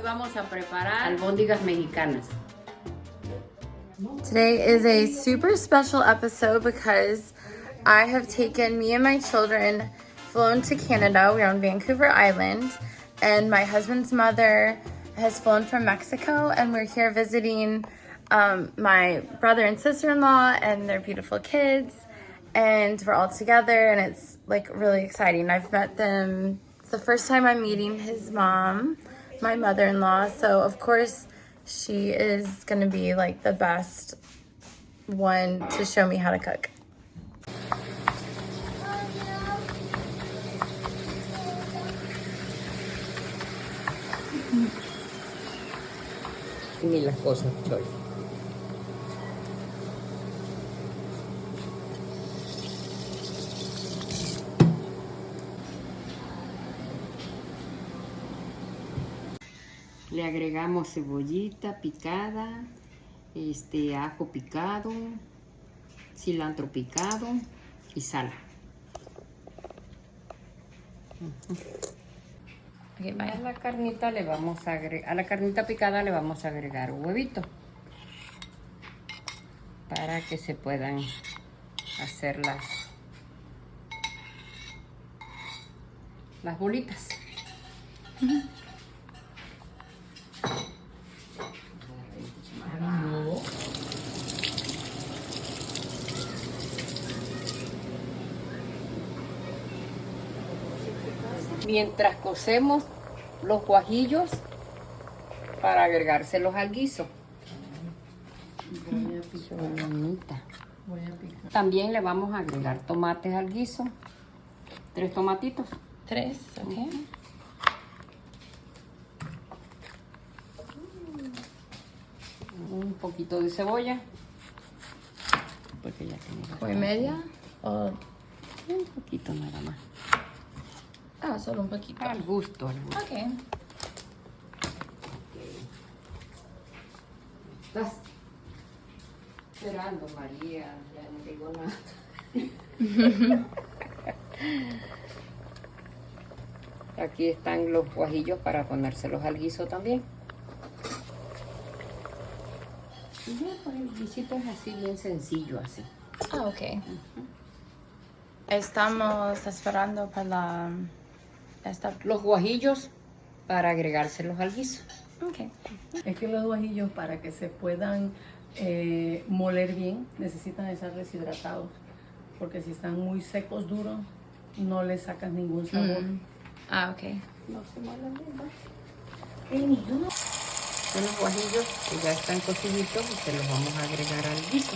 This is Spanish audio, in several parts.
vamos a preparar albóndigas mexicanas. Today is a super special episode because I have taken me and my children, flown to Canada. We're on Vancouver Island, and my husband's mother has flown from Mexico, and we're here visiting my brother and sister-in-law and their beautiful kids, and we're all together, and it's like really exciting. I've met them. It's the first time I'm meeting his mom, my mother-in-law, so of course she is gonna be like the best one to show me how to cook. Ni las cosas, Choy. Le agregamos cebollita picada, ajo picado, cilantro picado y sal. Okay, A la carnita le vamos a agregar, a la carnita picada le vamos a agregar un huevito para que se puedan hacer las bolitas. Mientras cocemos los guajillos para agregárselos al guiso. También le vamos a agregar tomates al guiso. 3 tomatitos. 3, okay. Un poquito de cebolla. Porque ya tiene ¿Y media? O... un poquito nada más. Ah, solo un poquito. Al gusto, al gusto. Okay. Estás esperando, María. Ya no digo nada. Aquí están los guajillos para ponérselos al guiso también. Y ya, pues el guisito es así, bien sencillo, así. Ah, okay. Estamos esperando para Los guajillos para agregárselos al guiso. Okay. Es que los guajillos, para que se puedan moler bien, necesitan estar deshidratados, porque si están muy secos, duros, no le sacas ningún sabor. Ah, okay. No se mueven bien, ¿no? Son los guajillos que ya están cociditos y se los vamos a agregar al guiso.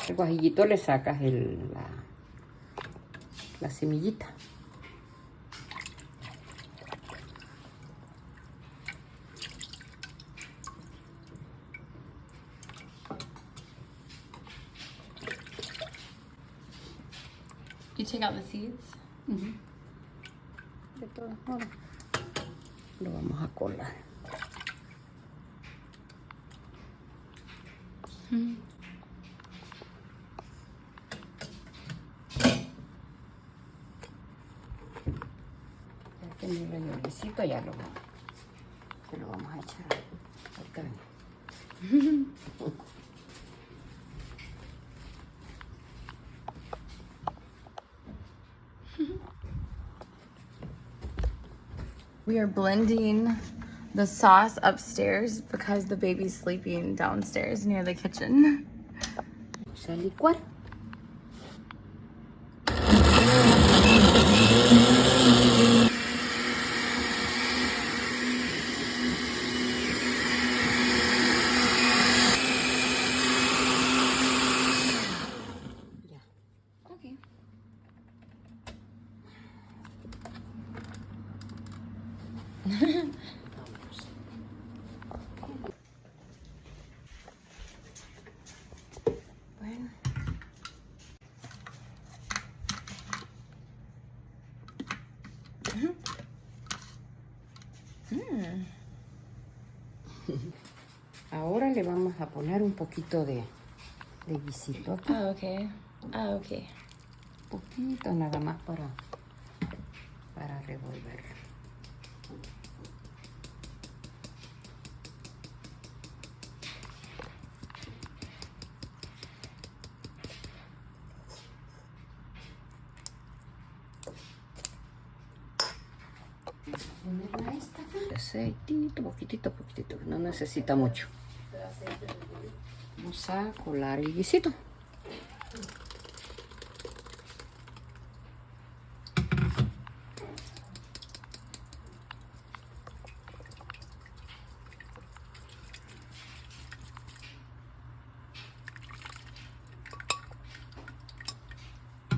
El guajillito le sacas la semillita. You take out the seeds? De todas formas, lo vamos a colar. Ya que mi rellencito ya se lo vamos a echar al carne. We are blending the sauce upstairs because the baby's sleeping downstairs near the kitchen. Vamos a licuar. Okay. Bueno. Ahora le vamos a poner un poquito de guisito aquí. Ah, okay. Ah, okay. Poquito nada más para revolver. ponerla esta acá. Aceitito, poquitito, no necesita mucho. Vamos a colar el guisito.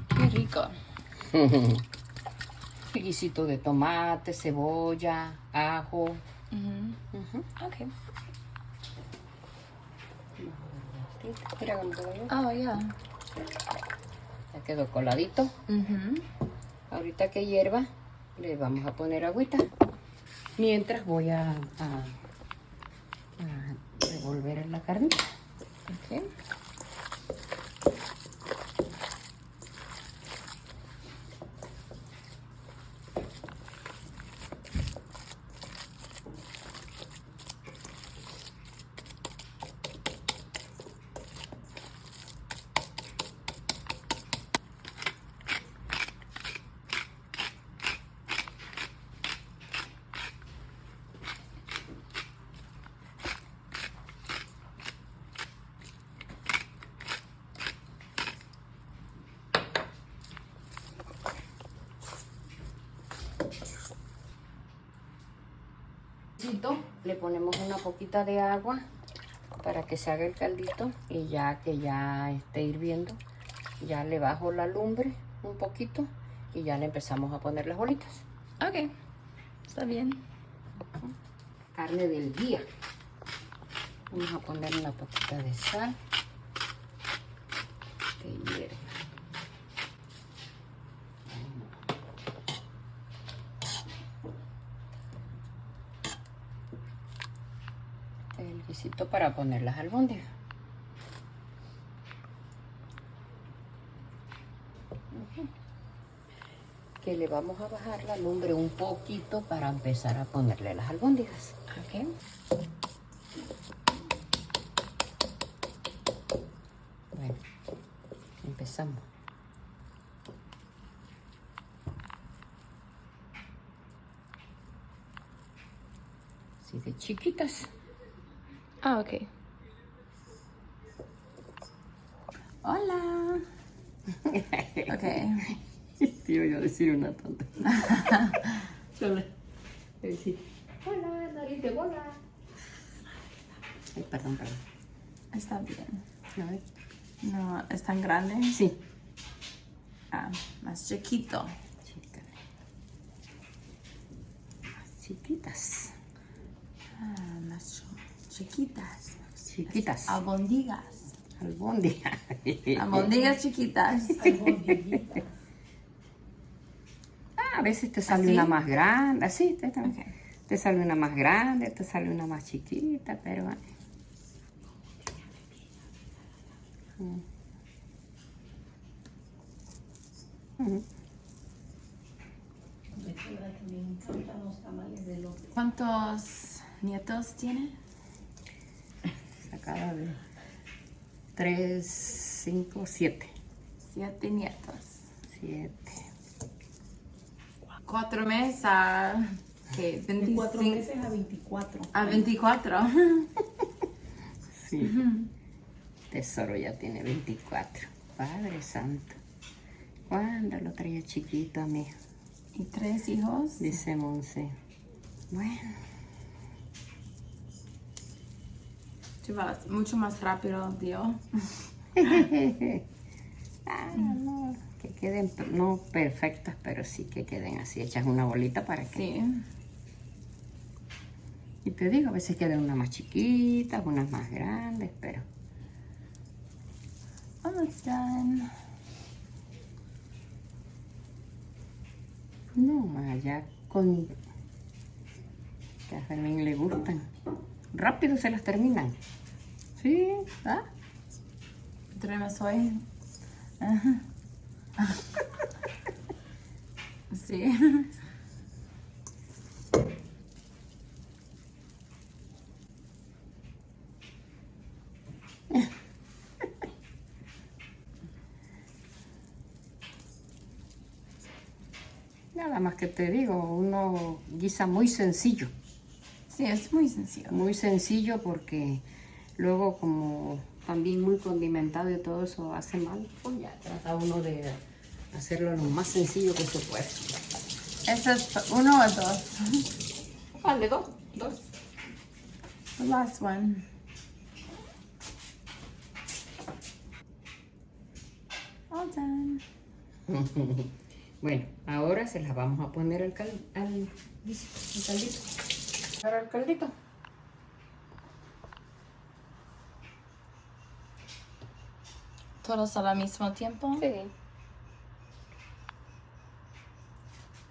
Qué rico. Guisito de tomate, cebolla, ajo. Okay. Mira cómo quedó bien. Oh, yeah. Ya quedó coladito. Ahorita que hierva, le vamos a poner agüita. Mientras voy a revolver la carnita. Okay. Le ponemos una poquita de agua para que se haga el caldito y ya que ya esté hirviendo, ya le bajo la lumbre un poquito y ya le empezamos a poner las bolitas. Okay. Está bien. Carne del día. Vamos a poner una poquita de sal. Que hierva. El guisito para poner las albóndigas. Que le vamos a bajar la lumbre un poquito para empezar a ponerle las albóndigas. Okay. Bueno, empezamos. Así de chiquitas. Ah, okay. Hola. Okay. Tío, yo decir una tonta. Solo decir, hola, nariz de bola. Ay, perdón. Está bien. A ver. No, ¿es tan grande? Sí. Ah, más chiquito. Chica. Más chiquitas. Ah, más chiquitas. Chiquitas. Albondigas. Albóndigas. Albondigas chiquitas. A veces te sale ¿Así? una más grande. Así, Okay. te sale una más grande, te sale una más chiquita, pero... ¿Cuántos nietos tiene? Sacada de 3, 5, 7. 7 nietos. 7. 4 meses a... ¿qué? 25. 4 meses a 24. A 24. Sí. Tesoro ya tiene 24. Padre Santo. ¿Cuándo lo traía chiquito a mí? ¿Y 3 hijos? Dice Monse. Bueno. Tú vas mucho más rápido, tío. No, que queden, no perfectas, pero sí que queden así, hechas una bolita para que... Sí. Y te digo, a veces quedan unas más chiquitas, unas más grandes, pero... Almost done. No, allá con... que a Fermín le gustan. Rápido se las terminan. Sí, ¿ah? Tenemos hoy. Ajá. Sí. Nada más que te digo, uno guisa muy sencillo. Sí, es muy sencillo. Muy sencillo porque luego como también muy condimentado y todo eso hace mal. Pues ya trata uno de hacerlo lo más sencillo que se puede. ¿Eso es 1 o 2? Vale, dos. The last one. All done. Bueno, ahora se las vamos a poner al caldito. Para el caldito. ¿Todos al mismo tiempo? Sí.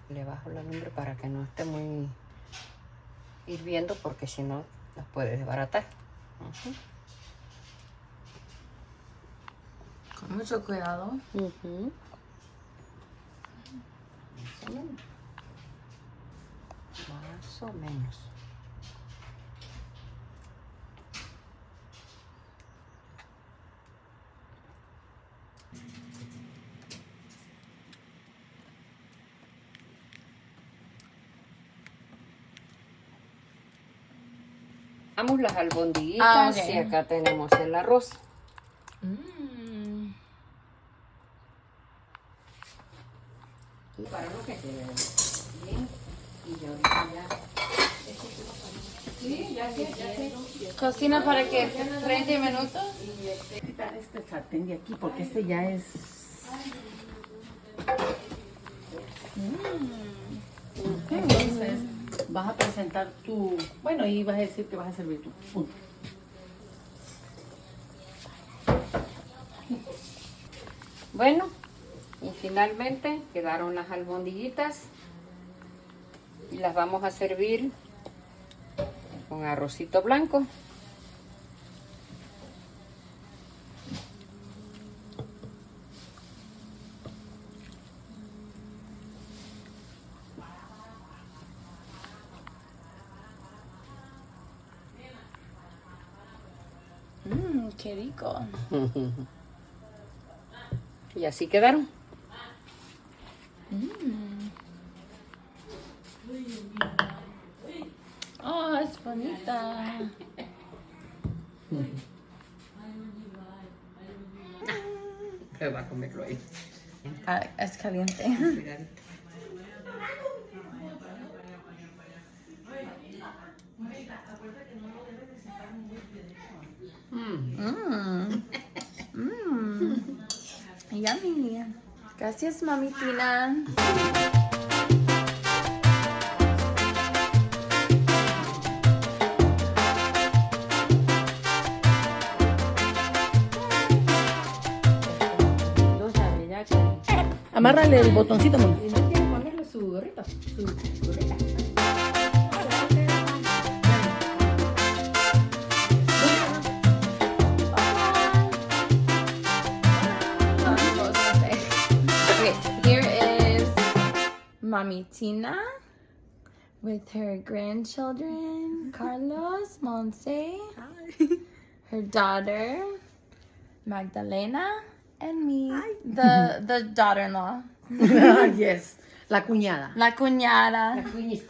Le bajo la lumbre para que no esté muy hirviendo porque si no las puede desbaratar. Con mucho cuidado. Más o menos. Más o menos. Vamos las albondiguitas ok. y acá tenemos el arroz. Y para lo que quede bien. Y ya ahorita ya. Sí, ya sé. ¿Cocina para qué? ¿30 minutos? Quitar este sartén de aquí porque este ya es... Entonces vas a presentar tu... Bueno, y vas a decir que vas a servir tu punto. Bueno, y finalmente quedaron las albondiguitas. Y las vamos a servir con arrocito blanco. Qué rico. Y así quedaron. Oh, es bonita. Pero va a comerlo ahí. Ah, es caliente. Cuidadito. Yummy. Gracias, Mami Tina. Amárrale el botoncito, mamá. Y no quiere ponerle su gorrito, su gorrita. Okay, here is Mami Tina with her grandchildren, Carlos, Monse, her daughter, Magdalena, and me, the daughter-in-law, Yes, la cuñada. la cuñada. Las cuñis.